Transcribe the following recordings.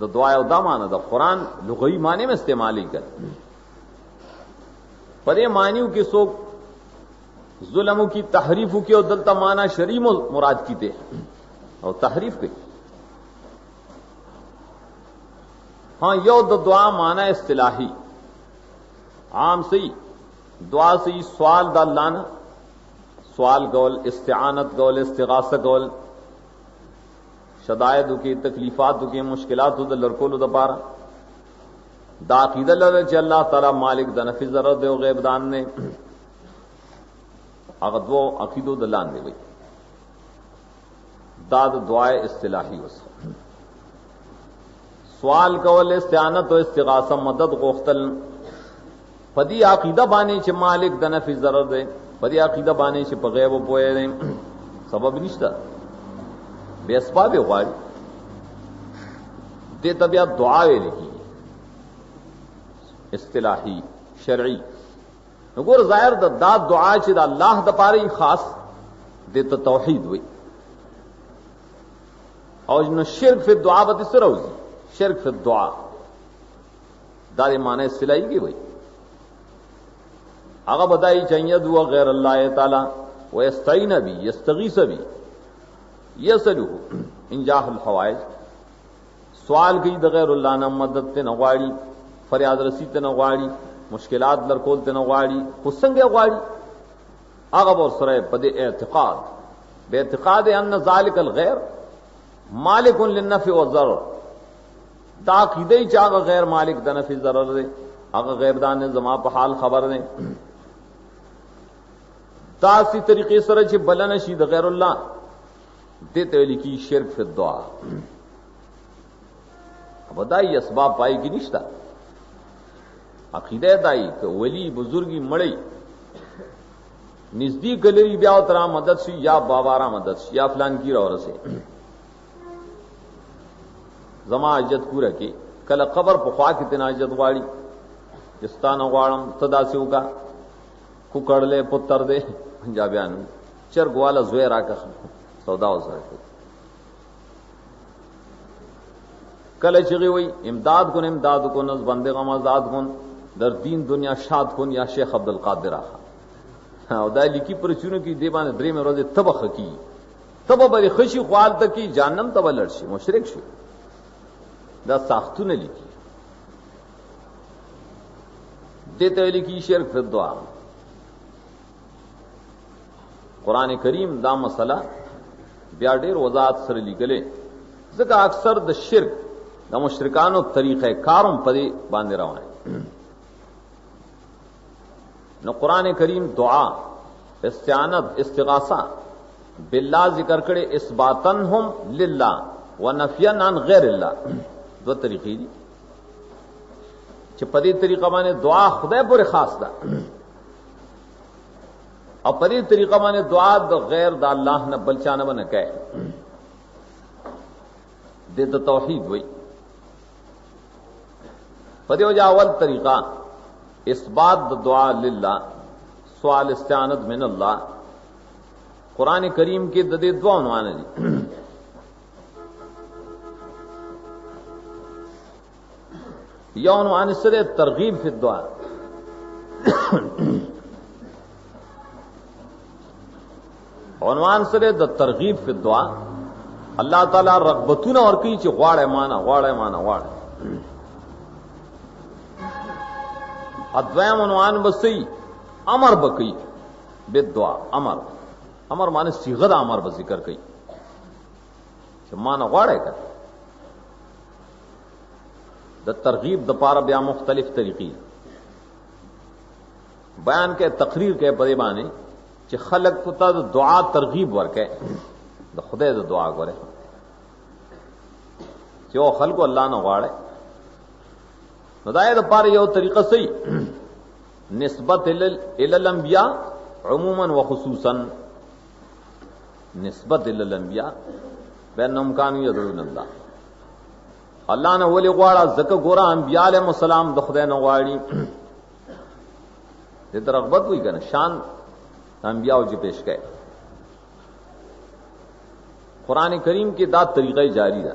د دعا او دا معنی د قران لغوي معنی میں استعمالی کړ پرې معنیو کې څوک ظلموں کی تحریف کی اور دلتا معنی شریم مراد کی تے اور تحریف کی ہاں یو دعا معنی اصطلاحی عام سی دعا سی سوال دا لانا سوال گول استعانت گول استغاثہ گول شدائد کی تکلیفات کی مشکلات دا لڑکول دا پارا دا عقیدہ لرے چ اللہ تعالی مالک دا نفی ضرر دے غیب دان نے اگر دو عقیدو دلان دے وئی داد دعائے اصطلاحی وس سوال کول استعانت و استغاثہ مدد غختل پدی عقیدہ بانے چ مالک د نفع ضرر دے پدی عقیدہ بانے چ په غیب پوئے دے سبب نشتا بے اسباب غواړي دے طبیعت دعا وی لکی اصطلاحی شرعی نګور ظاهر د دا دعا چې د الله د پاره خاص د توحید وي او نو شرک فی الدعاء به سره وځي شرک فی الدعاء دا یې معنی اصطلاحي کې وي هغه بدایي چې دعا غیر الله تعالی ويستعين بي يستغيث بي يسلو انجاح الحوائج سوال کوي د غیر الله نه مدد ته نغواړي فریاد رسی ته نغواړي مشکلات لرکول ته نغواړي خو څنګه غواړي هغه ور سره په دې اعتقاد به اعتقاد ان ذلک الغیر مالک للنفع والضرر دا عقیده چې هغه غیر مالک د نفع ضرر دی هغه غیب دان زما په حال خبر دی داسې طریقې سره چې بلنه شي د غیر الله دته لیکي شرک فی الدعاء ابدای اسباب پای کی نشتا عقیده دای که ولی بزرگی مړی نزدیک گلری بیا ترا مدد شي یا بابا را مدد شي یا فلان کی اور سے زما عزت پورا کی کله قبر په خوا کې تناجت غواړي استانه غواړم تدا سے وکا کو کړلې پتر دے پنجابیانو چرګواله زوی راکه سودا وسره کله چغي وي امداد کو نز بندے غم آزاد کن در دین دنیا شاد کن یا شیخ عبد القادر آخا او دا لیکي پر چونو کی دیبان درې مې روزه تبخ کی تب بری خشی خوال تک کی جانم تب لړشي مشرک شي دا ساختونه لیکي دته لیکي شرک فی الدعاء قران کریم دا مسله بیا ډېر وضاحت سره لیکلې ځکه اکثر د شرک د مشرکانو طریقې کاروم پدې باندې روانه نو قران کریم دعا استعانت استغاثہ بالله ذکر کړي اثباتن هم لله ونفيا عن غیر الله دو طریقې دي چې په دې طریقه باندې دعا خدای پورې خاص ده او په دې طریقه باندې دعا د غیر د الله نه بل چا نه نه کوي د توحید وای په دې وجه اول طریقہ اثبات د دعا لله سوال استعانت من الله قران کریم کې د دې دعا عنوان دي یو عنوان سره ترغیب فی الدعاء عنوان سره د ترغیب فی الدعاء الله تعالی رغبتونه ور کوي چې غواړي معنا ادویم عنوان بسی امر بکی بالدعاء امر معنی صيغه د امر به ذکر کوي چې معنا غواړي کا د ترغیب د پاره بیا مختلف طریقې بیان کې تقریر کې پرې باندې چې خلق کو ته دعا ترغیب ورکې د خدای د دعا غوړي چې او خلق الله نه غواړي نو دا د پاره یو طریقه صحیح نسبت ال الانبیاء عموما وخصوصا نسبت ال الانبیاء بانهم كانوا يدعون الله الله نه ولي غواړه زکه ګوره انبیاء علیهم السلام د خدای نه غواړي دې رغبت وی کنه شان انبیاء او چې پیش کړي قران کریم کې دا طریقې جاری ده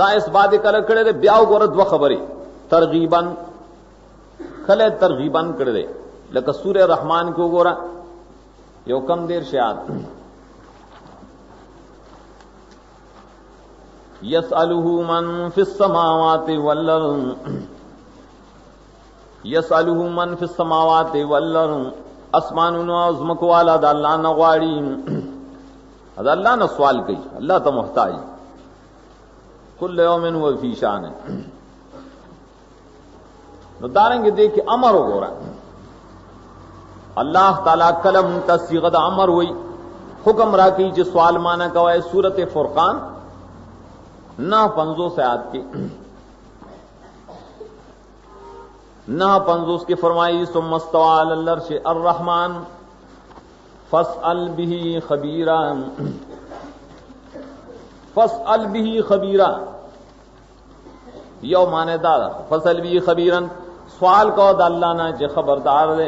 دا اثبات کله کړه دې بیا وګوره دوه خبرې ترغیبا کله ترغیبا کړه دې لکه سورہ رحمان کو وګوره یو کم دیر شاد یسألہ من فی السماوات والارض یسألہ من فی السماوات والارض اسمانونو او زمکو والا د الله نه غواړي دا الله نه سوال کوي الله ته محتاج کل یوم هو فی شان نو دارنګ دې کې امر وګوره اللہ تعالی کلم کا صیغه د امر وای حکم را کی چې سوال مانا کوي سورۃ فرقان 950 آیات کی 950 کی فرمائی ثم استوى علی العرش الرحمن فاسأل به خبیرا فاسأل به خبیرا یو معنی دا فاسأل به خبیرا سوال کو د الله نه چې خبردار دی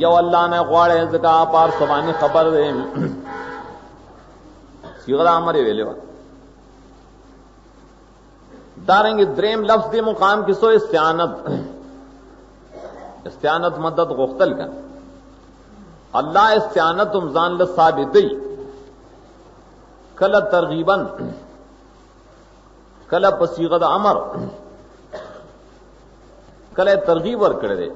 یو اللہ نے غواړي ځکه پار سبانی خبر دې صيغه امر ویلې و دارنګ دریم لفظ دې مقام کې سو استعانت مدد غختل کا الله استعانت ځان له ثابت دی کله ترغیبا کله په صيغه د امر کله ترغیب ور کړی دی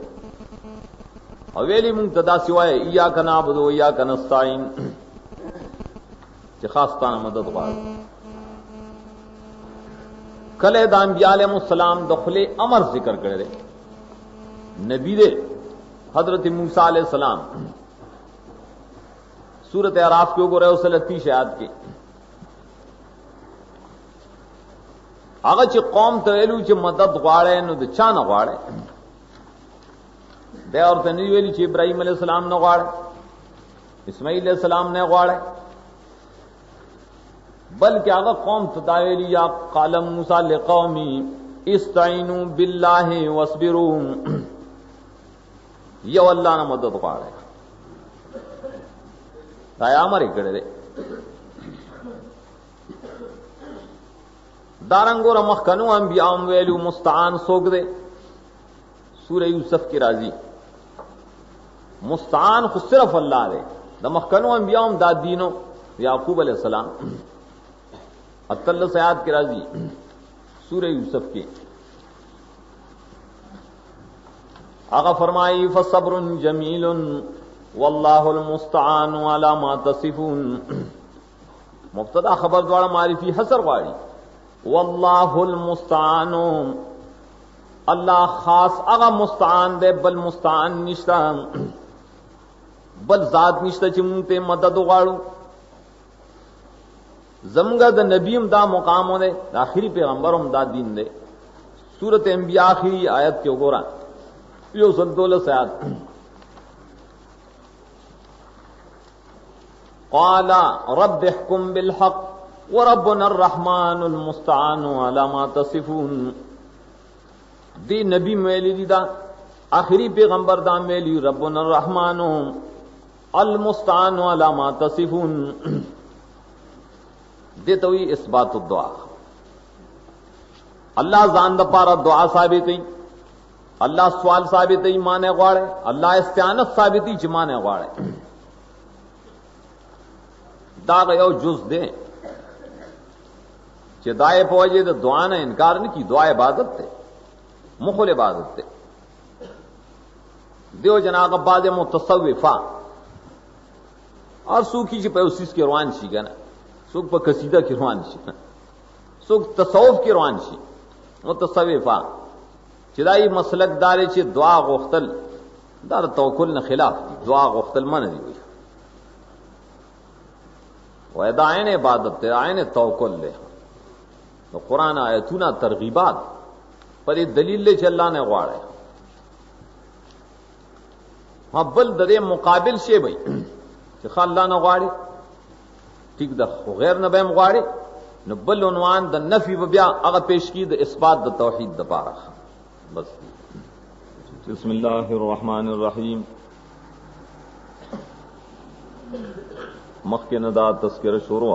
او ویلی مونږ تدا سوای ایاک نعبد و ایاک نستعین چې خاص تانه مدد غواړي کله د انبیاء علیهم السلام دخل امر ذکر کړی نبی دے حضرت موسی علیہ السلام سورۃ اعراف کې وګورئ او 30 آیات کې هغه چې قوم ته ویلو چې مدد غواړي نو د چا نه غواړي دا ورته نه ویلي چې ابراهيم عليه السلام نه غواړي اسماعیل عليه السلام نه غواړي بلکې هغه قوم ته دا ویلي یا قال موسی لقومي استعينوا بالله واصبروا یو الله نه مدد غواړي دا امر یې کړی دی دارنګور مخکنو انبیاء ویلو مستعان سوګ دے سورہ یوسف کی راضی مستعان خو صرف اللہ دے دا مخکنو انبیاء دا دینو یعقوب علیہ السلام اطلس آیات کی راضی سورہ یوسف کی آغا فرمائی فصبر جمیل واللہ المستعان علی ما تصفون مبتدا خبر دوارا معرفی حسر غاری واللہ المستعان اللہ خاص اغا مستعان دے بل مستعان نشتا بل ذات نشتا چی مونتے مدد غاڑو زمگا دا نبیم دا مقامو دے دا آخری پیغمبرم دا دین دے سورت انبیاء آخری آیت کیوں گورا یو سلطولس آیت قال رب احکم بالحق وربنا الرحمن المستعان على ما تصفون دی نبی میلی دی دا آخری پیغمبر دا میلی ربنا الرحمن المستعان على ما تصفون دیتوی اثبات الدعا اللہ زان دا پارا دعا ثابتی اللہ سوال ثابتی مانے غواڑے اللہ استعانت ثابتی چی مانے غواڑے دا یو جز دے چې دای په وجه د دعا نه انکار نه کی دعا عبادت ته مخل عبادت ته دیو جناغه بعد متصوفه اور سو کی چې په اوسیس کې روان شي کنه سو په قصیده کې روان شي سو تصوف کې روان شي متصوفه چې دای مسلک دار چې دعا غوښتل در توکل نه خلاف دي دعا غوښتل منه دي وای دا عین عبادت ته عین توکل له نو قرآن آیتونه ترغیبات پر دلیل له چې الله نه غواړي بل د دې مقابل شی وي چې الله نه غواړي ټیک ده خو غیر نه به غواړي نو بل عنوان د نفي بیا هغه پیش کی د اثبات د توحید د پاره بس بسم الله الرحمن الرحیم مخکې نه دا تذکرہ شروع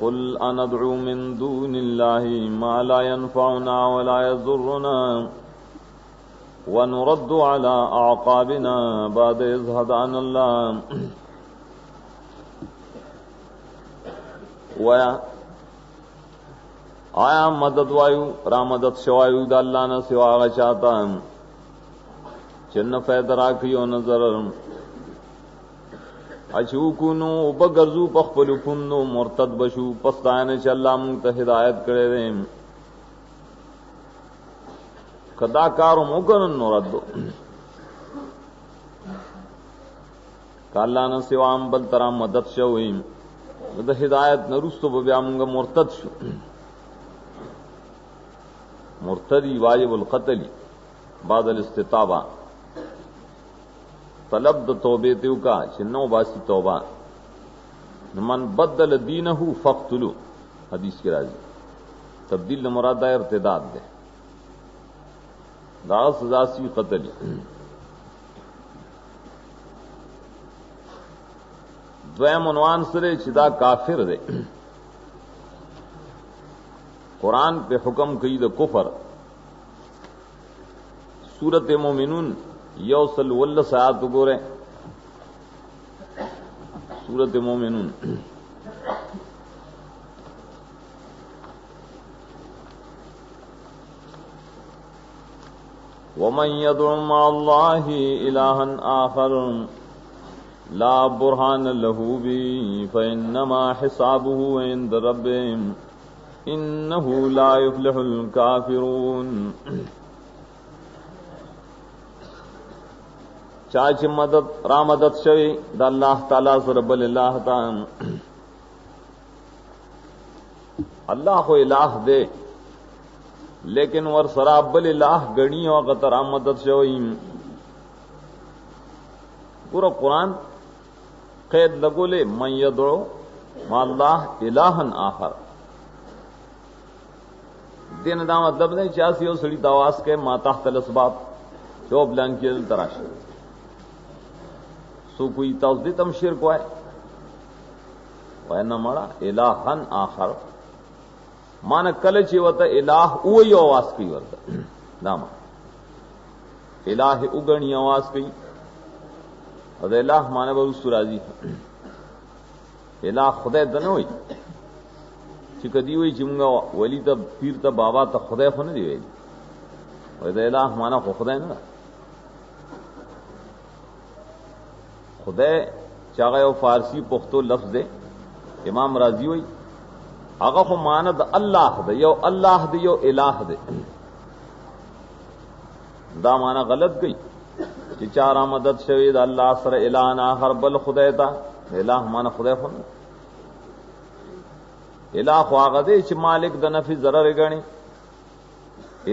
قل أندعو من دون الله ما لا ينفعنا ولا يضرنا ونرد على أعقابنا بعد إذ هدانا الله ویا آیا مدد وایو را مدد شوایو دا اللہ نا سوا آغا چاہتا چن فید راکیو نظر اچھو کنو بگرزو پخپلو کنو مرتد بشو پستائن چا اللہ منگتا ہدایت کرے دیں کدا کارو مکنن نردو کہ اللہ نا سوا ہم بل ترا مدد شویم دا ہدایت نرستو بیا منگا مرتد شو مرتدی واجب القتلی بعد الاستطابہ طلب د توبے تیو کا چنو باسی توبہ من بدل دینہو فقتلو حدیث کی راضی تبدیل مراد ہے ارتداد دے دا سزا سی قتلی دویم عنوان سرے چدا کافر دے قرآن پہ حکم کئی دا کفر سورت مومنون یوصل واللس آیات گورے سورت مومنون ومن يدع مع الله إلها آخر لا برهان له به فإنما حسابه عند ربه إنه لا يفلح الكافرون چاچ مدد را مدد شوی دا اللہ تعالی رب اللہ تعالی اللہ کو الہ دے لیکن ور سرابل الہ گنی اور قطر مدد شوی پورا قرآن قید لگو لے من یدعو ما اللہ الہن آخر دین دا مطلب نہیں چاسی ہو سڑی دواز کے ما تحت الاسباب چوب لانکی دل تراش سو کوئی توزدی تم شرک ہوئے وینا مڑا الہن آخر مانا کلچی وطا الہ اوئی آواز کی ورطا داما الہ اگنی آواز کی اور الہ مانا بروس راضی الہ خدای دنوئی چکا دی ہوئی چمگا ولی تا پیر تا بابا تا خدای خو ندی ویلی اور الہ مانا خو خدای نا خدای چاگا یو فارسی پختو لفظ دے امام راضی ہوئی آگا خو مانا دا اللہ دے یو اللہ دے یو الہ دے دا مانا غلط گئی چی چارا مدد شوید اللہ سر الہ آخر بل خدای تا الہ مانا خدای خو نا الہ خو آگا دے چی مالک دا نفی ضرر گنی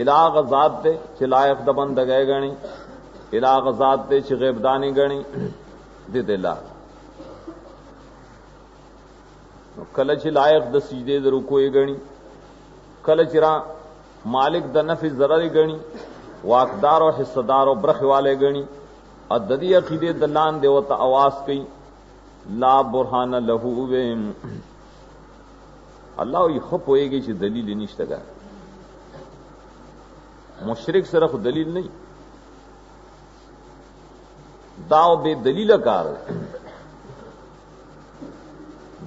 الہ غزات دے چی لائق دا بندگے گنی الہ غزات دے چی غیبدانی گنی دے دے الہ کلچ لائق د سجدے د رکوع گنی کلچ را مالک د نفع ضرر گنی واقدار و حصہ دار و برخ والے گنی اددی عقیدے دلان دے وتا آواز کئی لا برہان لہو ویم اللہ یہ خپ ہوئے گی چھ دلیل نشتا گا مشرک صرف دلیل نہیں داو بے دلیل کار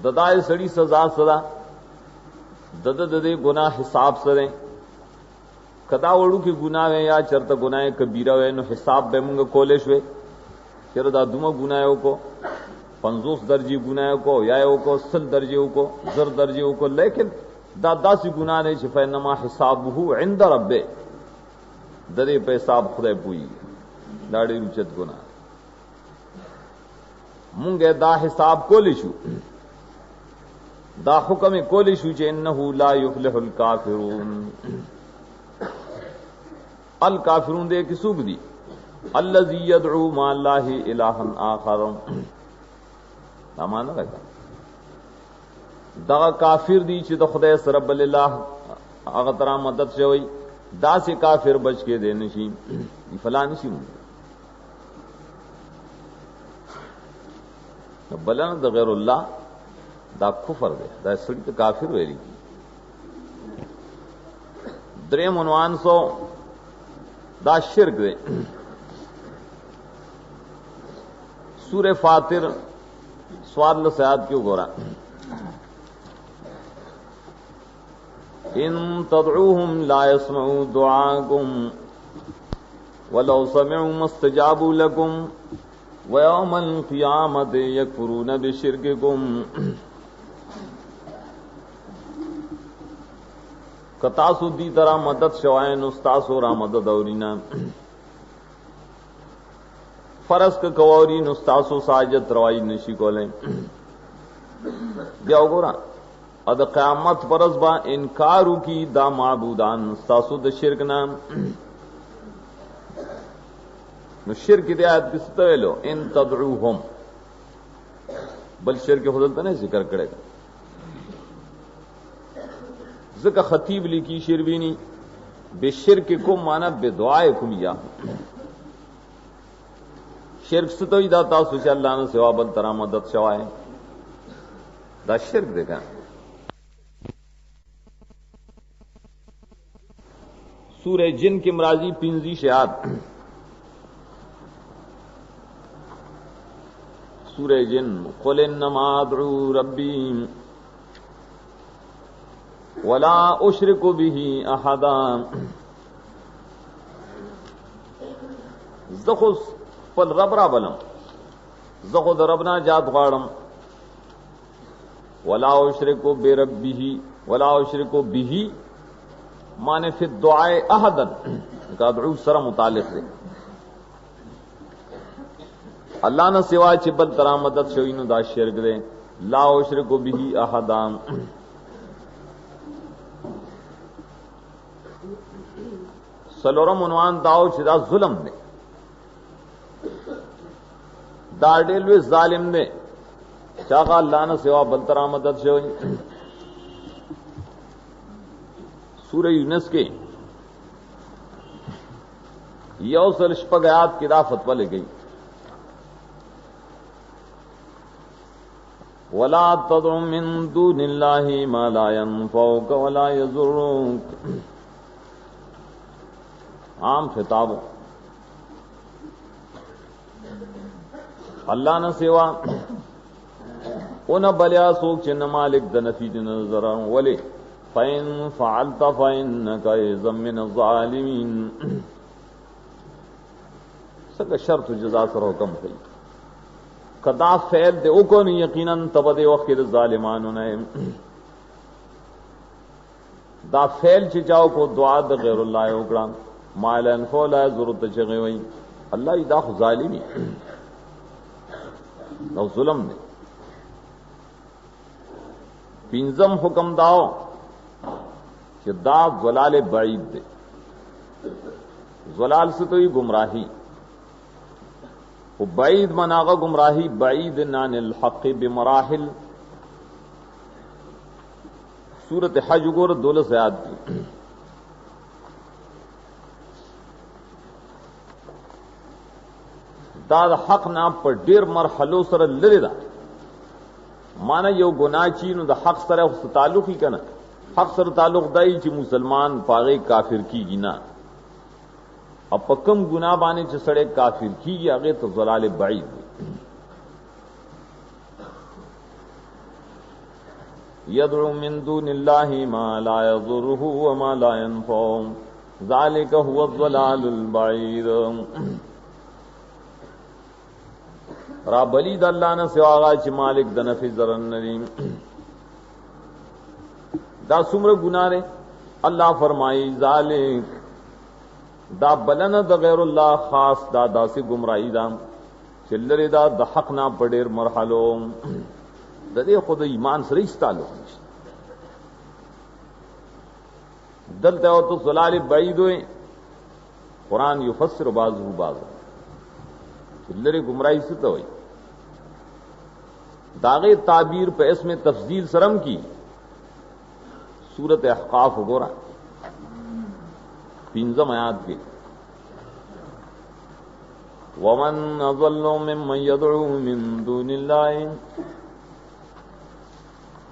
ددائے سڑی سزا سزا دد ددے گناہ حساب سریں کدا وڑو کی گناہ ہے یا چرتا گناہ کبیرہ ہے نو حساب بے منگا کولش وے چر دا دوما گناہ کو 50 درجی گناہ کو یا کو 100 درجے کو 0 درجے کو لیکن دا سی گناہ نے چھفا نما حسابہ عند رب ددے پہ حساب خدای پوئی داڑی رچت گناہ منگے دا حساب کولشو دا حکم کولشو چے انہو لا یفلح الکافرون الکافرون دے کی سوک دی الذی یدعو ما اللہ الہا آخر دا مانا رکھا دا کافر دی چی دا خدای سرب اللہ اغترا مدد شوئی دا سے کافر بچ کے دے نشی فلا نشی مونگا بلن دا غیر اللہ دا کفر دی، دا سړی ته کافر ویلی. دریم عنوان سو دا شرک دی. سورہ فاطر سوال لسیاد کیوں گورا ان تدعوهم لا يسمعوا دعاءكم ولو سمعوا ما استجابوا لكم ويوم القيامة يكفرون بشرككم. کتاسو دی طرح مدد شوائن استاسو را مدد اورینا فرض کا کوری نستاسو ساجت روائی نشی کولیں بیا وګورا اد قیامت فرض با انکارو کی دا معبودان استاسو د شرک نام نو شرک دی آیت کس تویلو ان تدعوهم بل شرک خودلتا نہیں ذکر کرے گا ذکر خطیب لکی شربینی بے شرک کم مانا بے دعائکم یا شرک ستوئی دا تاسو چې اللہ نے سوا بل ترا مدد شوائے دا شرک دیکھا. سورہ جن کی مرازی پنزی شیعات سورہ جن قل انما ادعو ربی ولا اشرک به احدا. زخص پل رب را بلم زخو در ربنا جات غاڑم ولا اشرکو بے ربه ولا اشرکو به مانے فی الدعاء احدا کا دعو سره متعلق ہے اللہ نہ سوا چې بل ترا مدد شوی نو دا شرک دے. لا اشرکو به احدا سلورم عنوان داو چې دا ظلم دے دا ډېر ظالم دی چاغه الله نه سوا بل تر مدد شوی. سورہ یونس کے یو سل شپږ آیات کې دا فتوا لګی ولا تدع من دون الله ما لا ينفعك ولا يضرك. عام خطاب اللہ نہ سوا ان بلیا سوک چن مالک د نفی د نظر ولی فین فعلت فانک اذا من الظالمین. سکه شرط جزا سره حکم کړي کدا فعل دے او کو نہیں یقینا تب دے وقت د ظالمانو نه دا فعل چې چاو کو دعا د غیر الله وکړه مالن فولا ضرورت چغي وای الله دا خو ظالمی نو ظلم دے. پینزم حکم داو کہ دا ضلال بعید دے. ضلال سے تو یہ گمراہی وہ بعید مناغا گمراہی بعید عن الحق بمراحل. سورت حج گور دولس آیات کی دا حق نا پر ډیر مرحلو سره لری دا معنی یو گناہ چی نو د حق سره تعلق ہی کنه حق سره تعلق دای چې مسلمان پاغه کافر کیږي نه اب پکم گناہ باندې چې سړی کافر کیږي هغه ته ضلال بعید. یدعو من دون الله ما لا يضره وما لا ينفعه ذلك هو الضلال البعید. را بلی د الله نه سوا هغه چې مالک د نفع ضرر نری. دا څومره ګناه لري الله فرمایي ذالک دا بلنه د غیر الله خاص دا داسې گمراهی دا چې لري دا د حق نه په ډېر مرحلو د دې خود ایمان سره هیڅ تعلق نشته. دلته او تو ضلال بعید وي قرآن یفسر بعضه بعضا لری گمراہی سے تو ہوئی داغے تعبیر پہ اس میں تفضیل سرم کی سورت احقاف گورا پنجم آیات کے ومن اضل ممن يدعو من دون الله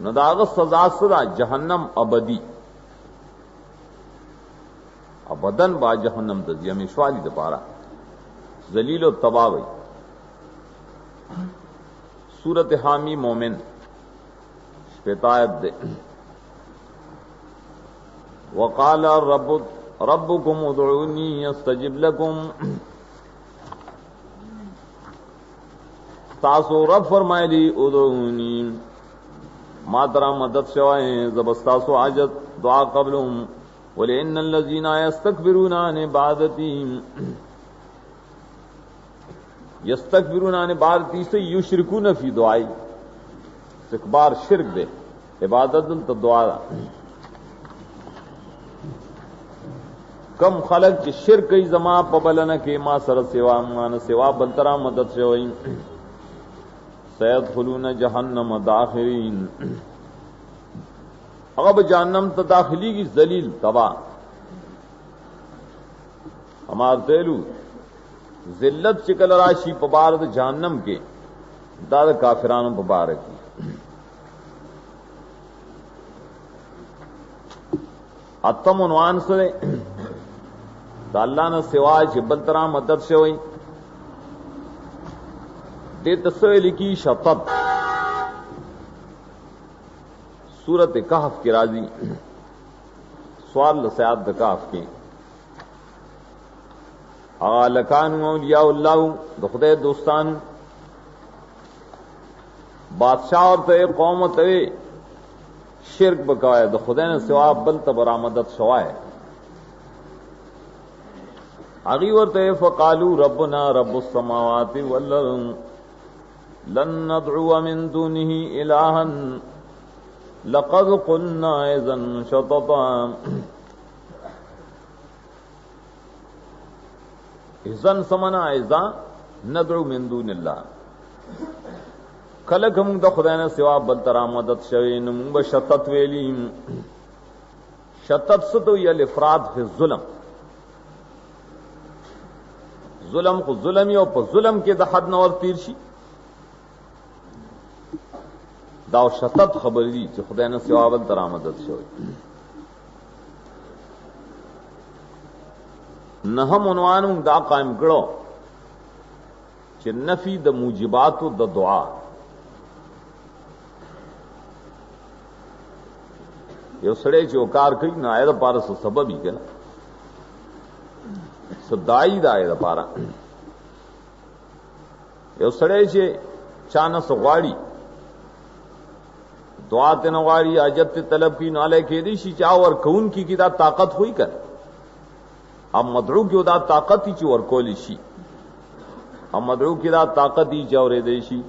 نو داغه سزا سره جهنم ابدی ابدن با جهنم د همیشوالی د پاره ذلیل و تباہ وی. سورت حامی مومن شپیتایت دے وقال ربکم ادعونی استجب لکم تاسو رب فرمائے لی ادعونی ما ترا مدد شوائیں زبستاسو عاجت دعا قبلهم ولئن الذین یستکبرون عن عبادتی یستکبرون عن عبادتی سے یشرکون فی دعائی استکبار شرک دے عبادت تو دعا کم خلق چ شرک ای زما پبلن کے ما سر سوا مان سوا بلترا مدد شوئی سیدخلون جہنم داخرین اغب جہنم تو داخلی کی ذلیل تباہ ہمار تیلو ذلت چکل راشی پبارد جہنم کے داد کافرانوں پبارکی اتم عنوان سرے دا اللہ نے سوا جبل طرح مدد سے ہوئی دے تصوی لکی شطب سورت کہف کی راضی سوال لسیاد دا کہف کی لکانو اولیاء اللہ دا خدای دوستان بادشاہ اور تے قوم تے شرک بکوائے دا خدای نے سوا بل تبرا مدد شوائے اگی ورتے فقالو ربنا رب السماوات والارض لن ندعو من دونه الہا لقد قلنا اذا شططا اذن سمنا اذا ندعو من دون اللہ کلک ہم دا خدای نے سوا بل ترا مدد شوین مونږ شتت ویلی شتت ستو یل افراد فی الظلم ظلم کو ظلم یو په ظلم کې د حد نور تیر شي دا شتت خبر دی چې خدای نه سوا بل ترا مدد شوی. نهم عنوان دا قائم کړو چې نفی د موجبات د دعا یو سړی چې وکار کوي نه آیا د پاره سبب یې کنه صدائی دا آیا د پاره یو سړی چې چانه سغواړي دعا ته نه غواړي حاجت طلب کی ناله کې دي شي چا ور کون کی دا طاقت ہوئی کړه اب مدعو کی دا طاقت ہی چور کولی شی اب مدعو کی دا طاقت ہی چورے دے شی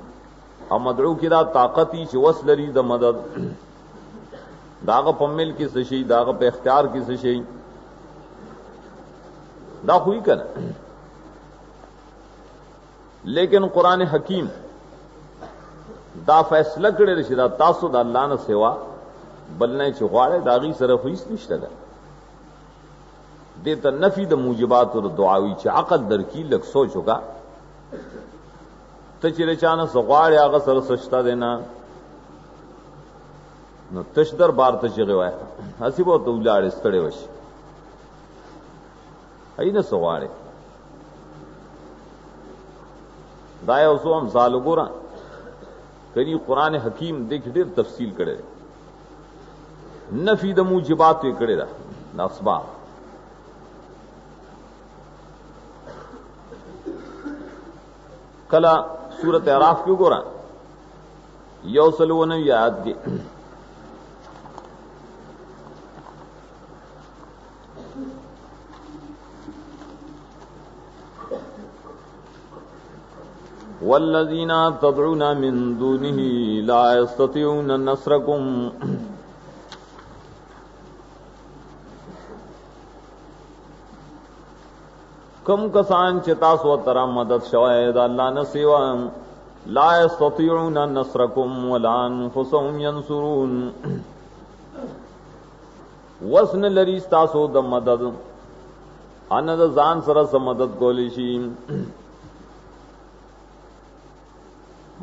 اب مدعو کی دا طاقت ہی چوس لری دا مدد داغ پمل کی سشی داغ پہ اختیار کی سشی دا ہوئی کر لیکن قرآن حکیم دا فیصلہ کرے رشدہ تاسو دا اللہ نہ سوا بلنے چغاڑے داغی صرف ہوئی نشتا گا دیتا نفی دا موجبات اور دعاوی چی عقل در کی لگ سوچو کا تچی رچانا سغواری آغا سر سشتا دینا نو تشدر بار تچی غوائی اسی بہت اولار استڑے وشی ای نا سغواری دایا اسو ہم سالو گورا کنی قرآن حکیم دیکھ دیر تفصیل کرے نفی دا موجبات وی کرے دا اسباب کلا سورت اعراف کیوں گورا یوسلو نوی آیات کے والذین تدعون من دونه لا يستطيعون نصركم کم کسان چتا سو ترا مدد شواید اللہ نہ سوا لا يستطيعون نصركم ولا انفسهم ينصرون وسن لری تاسو د مدد ان د ځان سره مدد کولی شي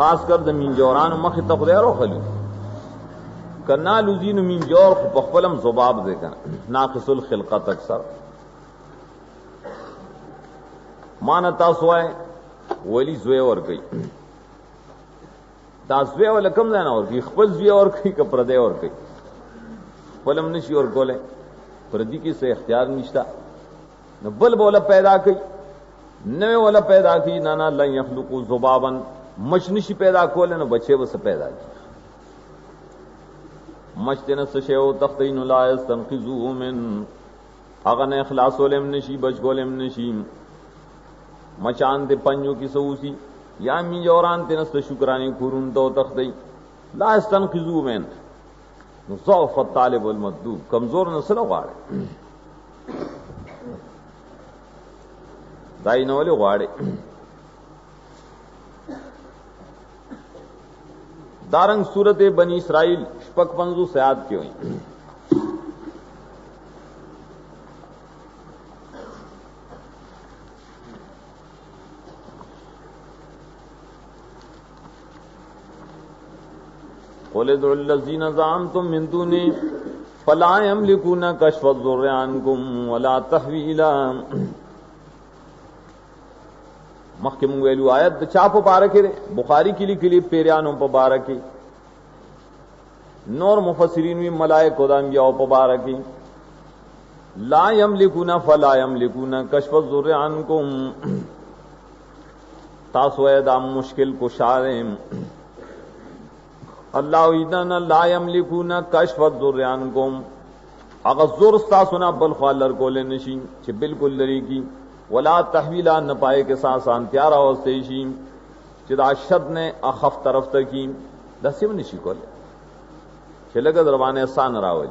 خاص کر د منجوران مخ ته خدای راخلی کنا لوزین منجور په خپلم ذباب دی کنه ناقص الخلقت اکثر مان تاسو وای ولی زوی ور کوي دا زوی ول کم نه ور کوي خپل زوی ور کوي ک پردې ور کوي خپلم نشي ور کوله پردی کې څه اختیار نشتا نو بل بوله پیدا کوي نو ولا پیدا کی نانا لا يخلقوا ذبابا مشنشی پیدا کوله نو بچي وس پیدا کی مشتن سشیو تختین لا يستنقذوا من اغن اخلاص ولم نشی بچ گولم نشی مچان دے پنجو کی سوسی یا می جوران تنست شکرانی کورون تو تختی لا يستنقذوا من ضعف الطالب والمطلوب کمزور نسل غواړي دای نو له غواړي دارنګ سورته بنی اسرائیل شپږ 50 آیات کې وایي قل ادعوا الذين زعمتم من دونه فلا يملكون كشف الضر عنكم ولا تحويلا مخکې مونږ ویلو آیت د چا په باره کې بخاری کې لیکلي پیرانو په باره کې نور مفسرین وی ملائکه د انبیاء په باره کې لا یملکون فلا یملکون کشف الضر عنکم تاسو دا مشکل کوشاله الله ایدنا لا یملکون کشف الضر عنکم اغه زور تاسو نه بل خالر کول نشي چې بالکل لري کی ولا تحویلا نہ پائے کے ساتھ سانتیارا وستیشی چدا شد نے اخف طرف تکی دسیم نشی کول چلے گا دروانے سان راوج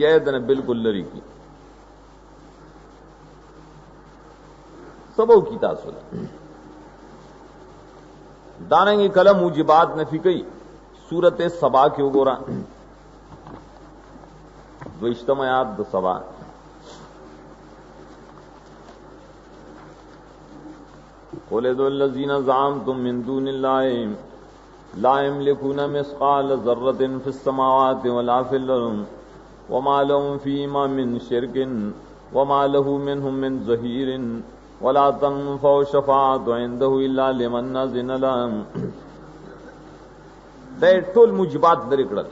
یہ دن بالکل لری کی سبو کی تاسل داننگی کلم موجبات نفی کئی سورت سبا کیوں گورا دو اجتماعات دو سبا قل ادعوا الذين زعمتم من دون الله لا يملكون مثقال ذرة في السماوات ولا في الأرض وما لهم فيهما من شرك وما له منهم من ظهير ولا تنفع الشفاعة عنده إلا لمن أذن له دے ټول موجبات درې کړل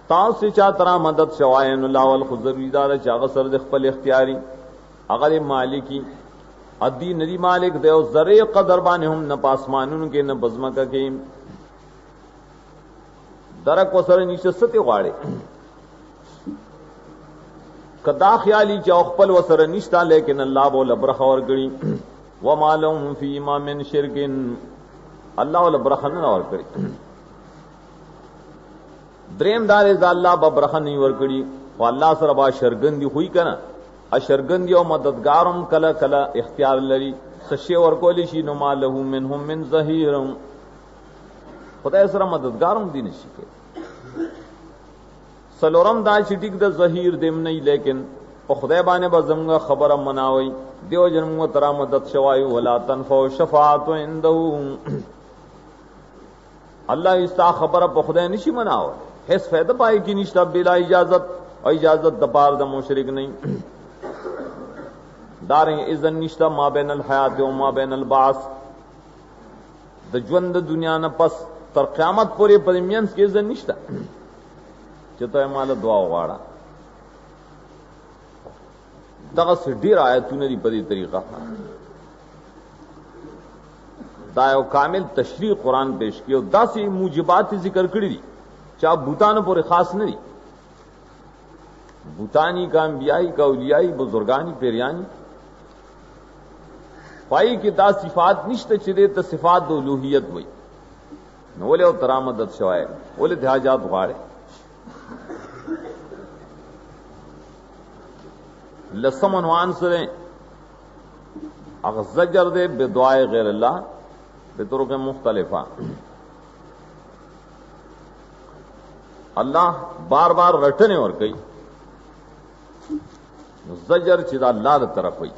تاسو چا ترا مدد شواین الله والخضر اداره چا غسر د خپل اختیاري هغه مالکی ادی ندی مالک دیو ذره قدر باندې هم نه پاسمانونو کې نه بزمکه کې درک وسره نشسته غواړي کدا خیالي چې خپل وسره نشتا لیکن الله بول برخ اور غړي و مالهم فی ما من شرک الله ول برخ نه اور غړي دریم دار ز الله به برخ نه ور غړي او الله سره با شرګندی ہوئی کنه اشرګند یو مددګارم کلا کلا اختیار لري سشي ور کولی شي نو مالهم منهم من ظهير خدای سره مددګارم دي نشي کې سلورم دا چې ټیک د ظهير دیم نه لیکن په خدای باندې به زمغه خبره مناوي دیو جنمو ترا مدد شوای ولا تنفع شفاعت عنده الله استا خبره په خدای نشي مناوي هیڅ فائدہ پای کی نشته بلا اجازت او اجازت د پار د مشرک نه داریں اذن نشتا ما بین الحیات و ما بین البعث د ژوند دنیا نه پس تر قیامت پورې پرمینس کې اذن نشتا چته مال دعا وغواړه دغه ډیر آیتونه دی په دې طریقه دا یو کامل تشریح قرآن پیش کیو داسې موجبات ذکر کړی دي چا بوتانو پورې خاص نه دي بوتانی کا انبیائی کا اولیائی بزرگانی پیریانی پائی کی دا صفات نشته چې دې ته صفات د الوهیت وای نو له ترامدت شوای ولې حاجات غواړي لسم عنوان سره اغزجر دے بدعائے غیر اللہ بطرق مختلفہ اللہ بار بار رٹنے اور کئی زجر چدا اللہ طرف ہوئی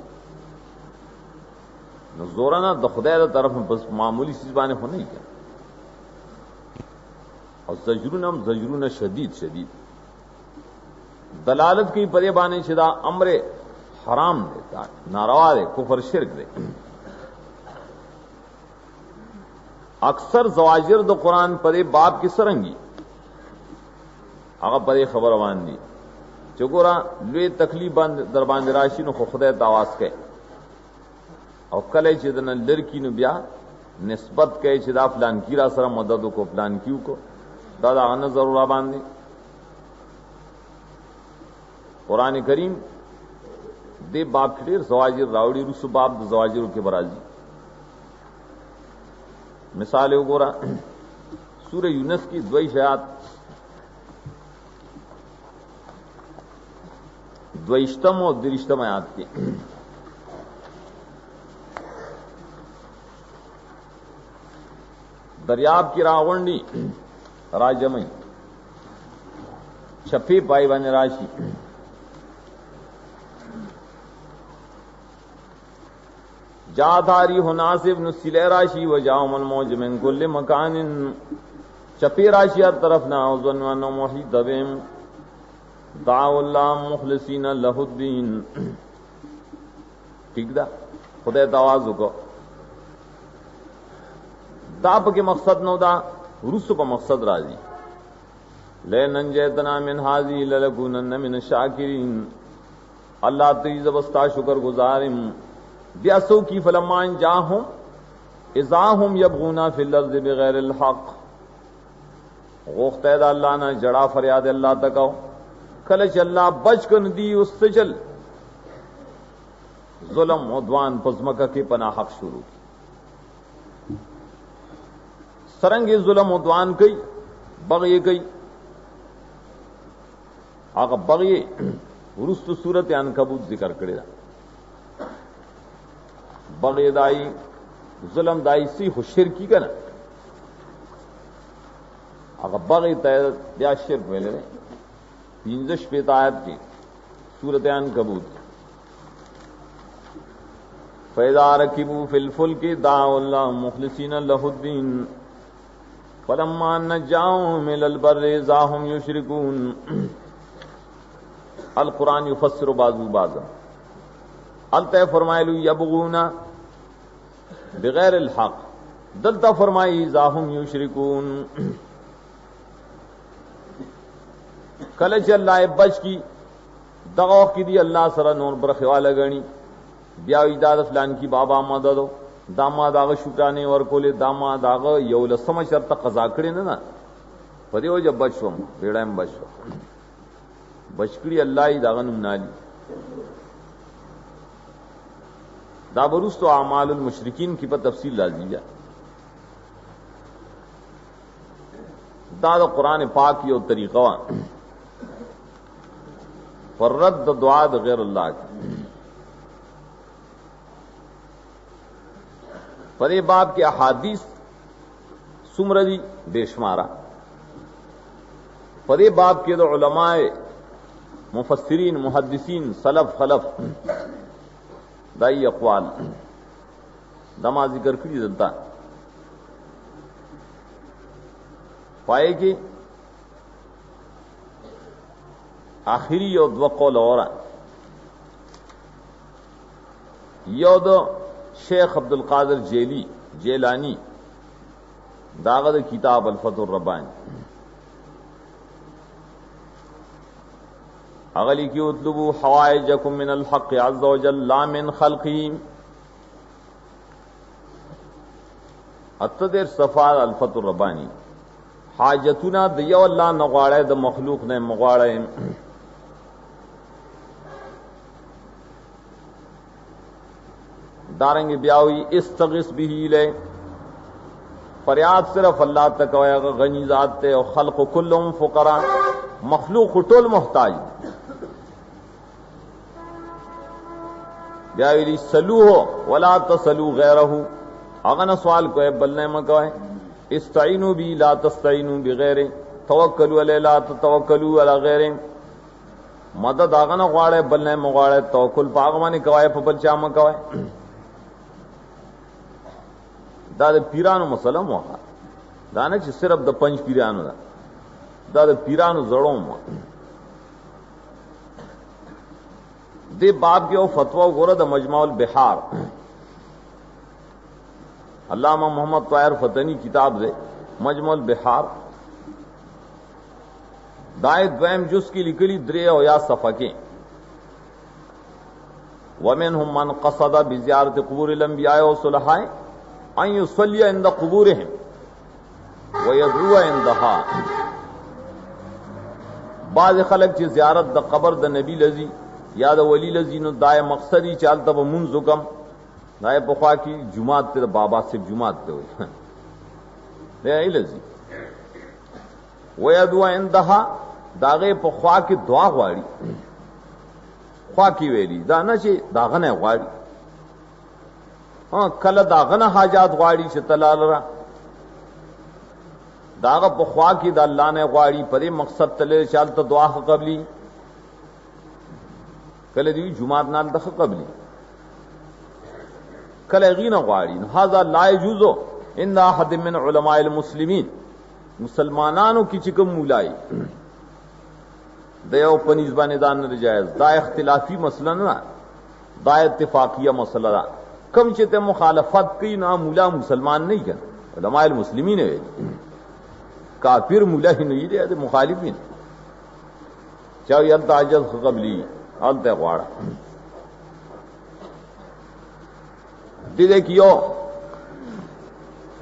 نو زورنا د خدای د طرف بس معمولی چیز باندې خو نه کړي او زجرون شدید دلالت کی پرے بانے شدہ امر حرام دیتا ناروا دے کفر شرک دے اکثر زواجر دو قرآن پرے باب کی سرنگی اگر پرے خبر وان دی چگورا لوی تکلیف در باندې راشي نو خدای تواس کئ او کله چې دنه لړکی نو بیا نسبت کئ چې دا فلان کی را سره مدد کو فلان کیو کو دا نه ضرورت باندې قرآن کریم دے باب ډیر زواجر راوړي رسو باب د زواجر کې برازي مثال وګوره سورہ یونس کی 2 آیات 22 او 23 آیات کې دریاب کی راغونډي راجمئی چھپی پائی باندې راشي جاداری حناسب نسل راشی و جاؤم الموج من کل مکان چپی راشی ہر طرف نہ ظنوان محیط بهم دعو اللہ مخلصین لہ الدین ٹھیک دا خدای توازو کو دا پا مقصد نو دا رسو پا مقصد راضی لینن جیتنا من حاضی للکونن من شاکرین اللہ تیز بستا شکر گزارم بیاسو کی فلمان جاہم ازاہم یبغونا فی الارض بغیر الحق غوختید اللہ نا جڑا فریاد اللہ تکاو کلچ اللہ بچ کن دی اس سجل ظلم عدوان پزمکہ کی پناہ حق شروع کی سرنگ ظلم عدوان کئی بغی کئی آقا بغی ورست صورت عنکبوت ذکر کرے دا بغی دائی ظلم دائی سی خو شرکی کا نا اگر بغی تاید بیا شرک ویلے رہے 15 آیت کی سورت عنکبوت فَإِذَا رَكِبُوا فِي الْفُلْكِ دَعَوُا اللَّهَ مُخْلِصِينَ لَهُ الدِّينَ فَلَمَّا نَجَّاهُمْ إِلَى الْبَرِّ إِذَا هُمْ يُشْرِكُونَ القرآن يفسر بعض بعضا التے فرمائے یبغونا بغیر الحق دلتا فرمائی ذاہم یشرکون کلچ اللہ بچ کی دغو کی دی اللہ سره نور برخواله غنی بیا ایداد فلان کی بابا مددو داما داغ شکرانے ورکولے داما داغ یو لسم شرط قضا کړي نه پدیو جب بچوم بیڑایم بچو بچکړي الله ای داغ نوم نالی دا برست و اعمال المشرکین کی پر تفصیل لازم ہے دا قرآن پاک کی اور طریقہ پر رد دعا غیر اللہ کی پرے باب کے احادیث سمردی بے شمارہ پرے باب کے دو علماء مفسرین محدثین سلف خلف دائی اقوال دما ذکر کری دلتا پائے کہ آخری یو دو قول اور یو دو شیخ عبد القادر جیلانی داغد کتاب الفتح الربانی اغلی کی اطلبوا حوائجکم من الحق عز وجل لا من خلقیم اتدر صفار الفتح الربانی حاجتنا دیو اللہ نغواڑے د مخلوق نے مغواڑے دارنگ بیاوی استغیث بھی لے فریاد صرف اللہ تک غنی ذات تے اور خلق کلهم فقراء مخلوق ټول محتاج بیاوی سلوه ولا تسلو غیره اغنا سوال کوئے بلنے مکوئے استعینوا بی لا تستعینوا بغیره توکلوا علی لا تتوکلوا علی غیره مدد اغنا غواړي بلنے مغواړي توکل پاغمانی کوئے په بچا مکوئے دا د پیرانو مسله مو دا نه چې صرف د پنځ پیرانو دا د پیرانو زړوم دې باب کې او فتوا وګوره د مجمع البحار علامہ محمد طاہر فتنی کتاب دے مجمع البحار دائے دویم جز کی لکلی درے او یا صفحہ کے ومنهم من قصد بزیارت قبور الانبیاء والصلحاء ان يصلي عند قبورهم ويدعو عندها بعض خلق چې زیارت د قبر د نبی لذي یا د ولی لذي نو دای مقصدی چالته به منځ وکم دای په خوا کې جمعات ته بابا سے جمعات ته وي دی لذي ويدعو عندها داغه په خوا کې دعا غواړي خوا کې ویلي دا نه چې داغه نه غواړي کله داغه نه حاجات غواړي چې تلاله داغه په خوا کې د الله نه غواړي پرې مقصد تل چالت دعا قبلي کله دی جمعات نال د قبلي کله غینه غواړي هاذا لا يجوز ان احد من علماء المسلمين مسلمانانو کی چکم مولای د یو پنځ باندې دان نه جایز دا اختلافي مسله نه دا اتفاقیه مسله ده کم چې ته مخالفت کوي نه مولا مسلمان نه کړي علماء المسلمین وي کافر مولا نه دی د مخالفین چا یل تعجز قبلی الته غواړه دې کیو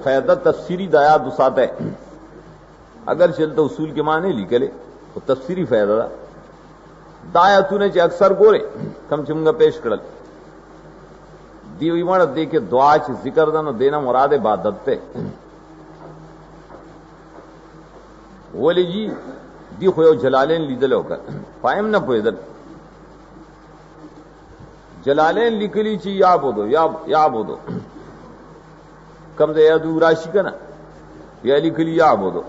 فائدہ تفسیری دایا دوساته اگر چلته اصول کے معنی لیکلے تو تفسیری فائدہ دا دایاتونه چې اکثر ګوره کم چمګه پیش کړل دی وی مړ دې کې دعا چې ذکر دنو دینا مراد عبادت ته ولی جی دی خو یو جلالین لیدل وکړ پایم نه پویدل جلالین لیکلی چې یعبدو کم دې یادو راشي کنه یا لیکلی یعبدو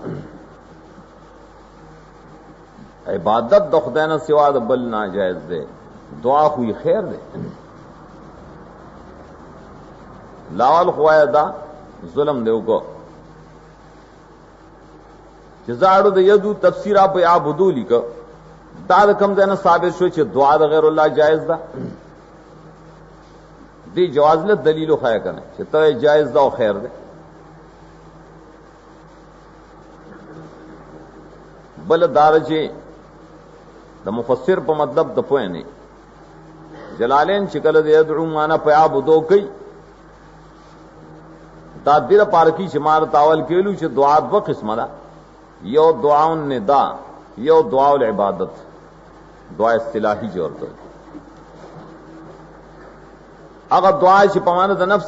عبادت د خدای نه سوا د بل ناجائز ده دعا خو خیر ده لاول خوایا دا ظلم دیو کو جزاړو د یدو تفسیر اپ یعبدو لیک دا کم ځنه ثابت شو چې دعا د غیر الله جائز ده دی جواز له دلیل خوایا کنه چې ته جائز ده او خیر ده بل دار چې د مفسر په مطلب د پوهه نه جلالین شکل د يدعو معنا په عبادت کوي دا دیر پارکی شمار تاول کېلو چې دعا دو قسمه ده یو دعا النداء یو دعا العبادت دعا اصطلاحي جوړ کړ هغه دعا چې په معنا د نفس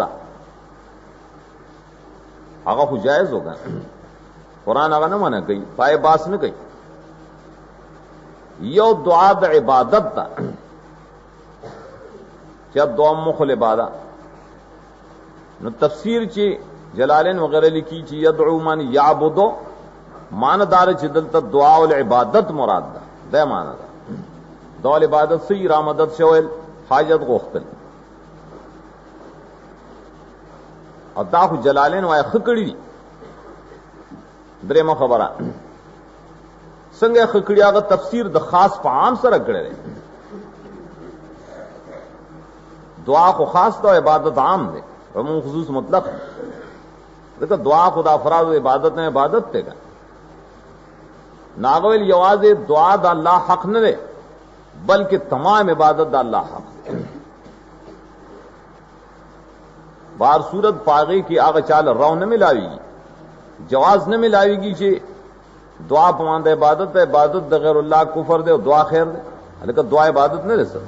ده هغه خو جایز ہوگا قرآن هغه نه منع کوي پای باس نه کوي یو دعا د عبادت ده چې دعا مخل عبادت نو تفسیر چې جلالین وغیرہ لیکي چې يدعو من يعبدو مان دار چې دلته دعا او عبادت مراد ده دا معنا ده دعا او عبادت سي رامدد شوال حاجت غوښتل او دا خو جلالین وای خکړی درېمه خبره څنګه خکړی هغه تفسیر د خاص په عام سره کړی دعا خو خاص ده عبادت عام ده عموم خصوص مطلق دغه دعا خدا افراد او عبادت نه عبادت ته کا ناغول یواز دعا د الله حق نه ده بلکې تمام عبادت د الله حق بار صورت پاغي کی هغه چاله راو نه ملاوي جواز نه ملاويږي چې دعا پمانده عبادت ہے عبادت د غیر الله کفر دے او دعا خیر دے الکه دعا عبادت نه رسد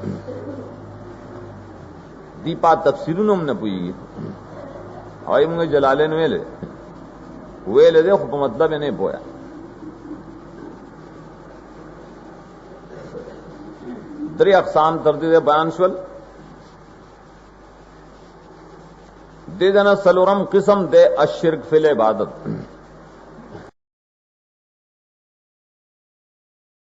دی پات تفسیرونو نه پوي اوی موږ جلالین ویل دے خو په مطلب نه پویا درې اقسام تر دې بیان شول دې دنا سلورم قسم دے الشرک فی العبادت